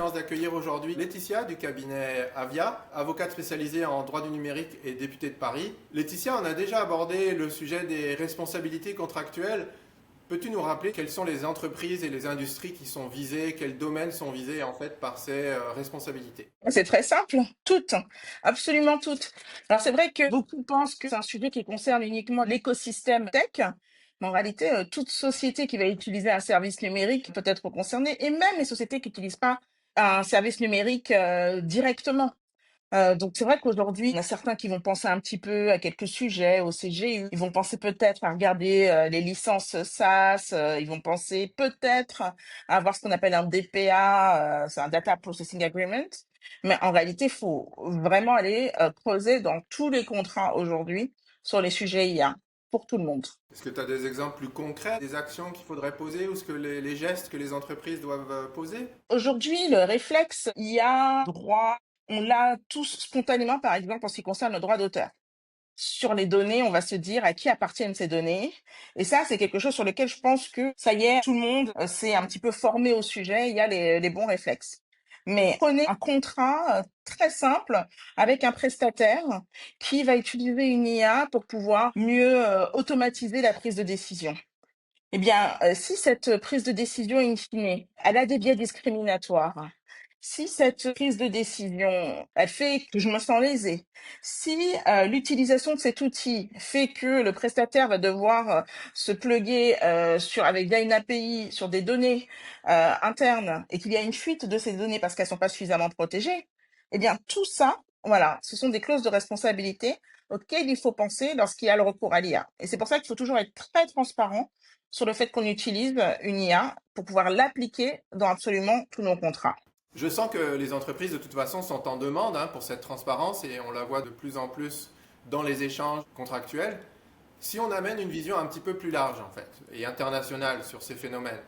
chance d'accueillir aujourd'hui Laetitia du cabinet Avia, avocate spécialisée en droit du numérique et députée de Paris. Laetitia, on a déjà abordé le sujet des responsabilités contractuelles. Peux-tu nous rappeler quelles sont les entreprises et les industries qui sont visées, quels domaines sont visés en fait par ces responsabilités? C'est très simple, toutes, absolument toutes. Alors c'est vrai que beaucoup pensent que c'est un sujet qui concerne uniquement l'écosystème tech, mais en réalité, toute société qui va utiliser un service numérique peut être concernée, et même les sociétés qui n'utilisent pas un service numérique directement. Donc c'est vrai qu'aujourd'hui, il y en a certains qui vont penser un petit peu à quelques sujets, au CGU. Ils vont penser peut-être à regarder, les licences SaaS, ils vont penser peut-être à avoir ce qu'on appelle un DPA, c'est un Data Processing Agreement. Mais en réalité, il faut vraiment aller, creuser dans tous les contrats aujourd'hui sur les sujets IA, pour tout le monde. Est-ce que tu as des exemples plus concrets, des actions qu'il faudrait poser ou ce que les gestes que les entreprises doivent poser? Aujourd'hui, le réflexe IA droit, on l'a tous spontanément, par exemple, en ce qui concerne le droit d'auteur. Sur les données, on va se dire à qui appartiennent ces données. Et ça, c'est quelque chose sur lequel je pense que ça y est, tout le monde s'est un petit peu formé au sujet, il y a les bons réflexes. Mais prenez un contrat très simple avec un prestataire qui va utiliser une IA pour pouvoir mieux automatiser la prise de décision. Eh bien, si cette prise de décision in fine, elle a des biais discriminatoires, si cette prise de décision, elle fait que je me sens lésée, si, l'utilisation de cet outil fait que le prestataire va devoir, se plugger, via une API sur des données, internes et qu'il y a une fuite de ces données parce qu'elles sont pas suffisamment protégées, eh bien tout ça, voilà, ce sont des clauses de responsabilité auxquelles il faut penser lorsqu'il y a le recours à l'IA. Et c'est pour ça qu'il faut toujours être très transparent sur le fait qu'on utilise une IA pour pouvoir l'appliquer dans absolument tous nos contrats. Je sens que les entreprises de toute façon sont en demande pour cette transparence et on la voit de plus en plus dans les échanges contractuels. Si on amène une vision un petit peu plus large en fait et internationale sur ces phénomènes,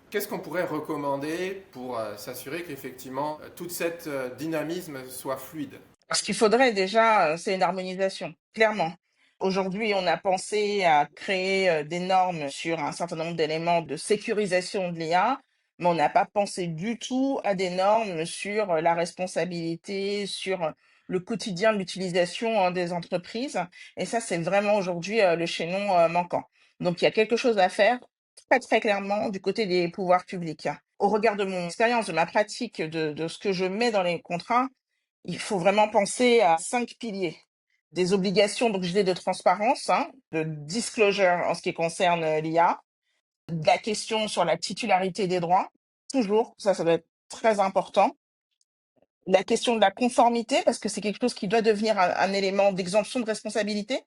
qu'est-ce qu'on pourrait recommander pour s'assurer qu'effectivement tout cet dynamisme soit fluide? Ce qu'il faudrait déjà, c'est une harmonisation, clairement. Aujourd'hui, on a pensé à créer des normes sur un certain nombre d'éléments de sécurisation de l'IA, mais on n'a pas pensé du tout à des normes sur la responsabilité, sur le quotidien de l'utilisation des entreprises. Et ça, c'est vraiment aujourd'hui le chaînon manquant. Donc, il y a quelque chose à faire très, très clairement du côté des pouvoirs publics. Au regard de mon expérience, de ma pratique, de ce que je mets dans les contrats, il faut vraiment penser à 5 piliers. Des obligations, donc je disais de transparence, hein, de disclosure en ce qui concerne l'IA, de la question sur la titularité des droits, toujours, ça doit être très important. La question de la conformité, parce que c'est quelque chose qui doit devenir un élément d'exemption de responsabilité.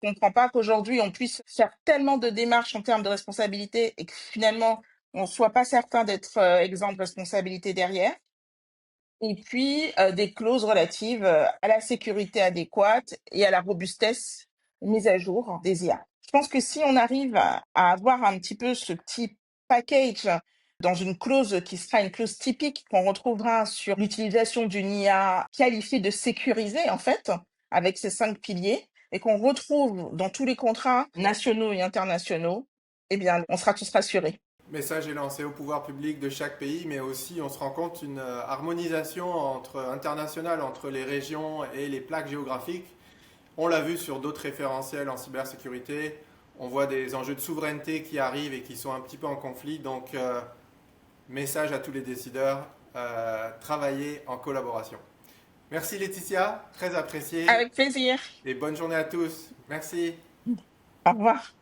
Je ne comprends pas qu'aujourd'hui on puisse faire tellement de démarches en termes de responsabilité et que finalement on ne soit pas certain d'être exempt de responsabilité derrière. Et puis, des clauses relatives, à la sécurité adéquate et à la robustesse mise à jour des IA. Je pense que si on arrive à avoir un petit peu ce petit package dans une clause qui sera une clause typique qu'on retrouvera sur l'utilisation d'une IA qualifiée de sécurisée, en fait, avec ces 5 piliers et qu'on retrouve dans tous les contrats nationaux et internationaux, eh bien, on sera tous rassurés. Message est lancé au pouvoir public de chaque pays, mais aussi on se rend compte une harmonisation internationale entre les régions et les plaques géographiques. On l'a vu sur d'autres référentiels en cybersécurité. On voit des enjeux de souveraineté qui arrivent et qui sont un petit peu en conflit. Donc, message à tous les décideurs, travaillez en collaboration. Merci Laetitia, très apprécié. Avec plaisir. Et bonne journée à tous. Merci. Au revoir.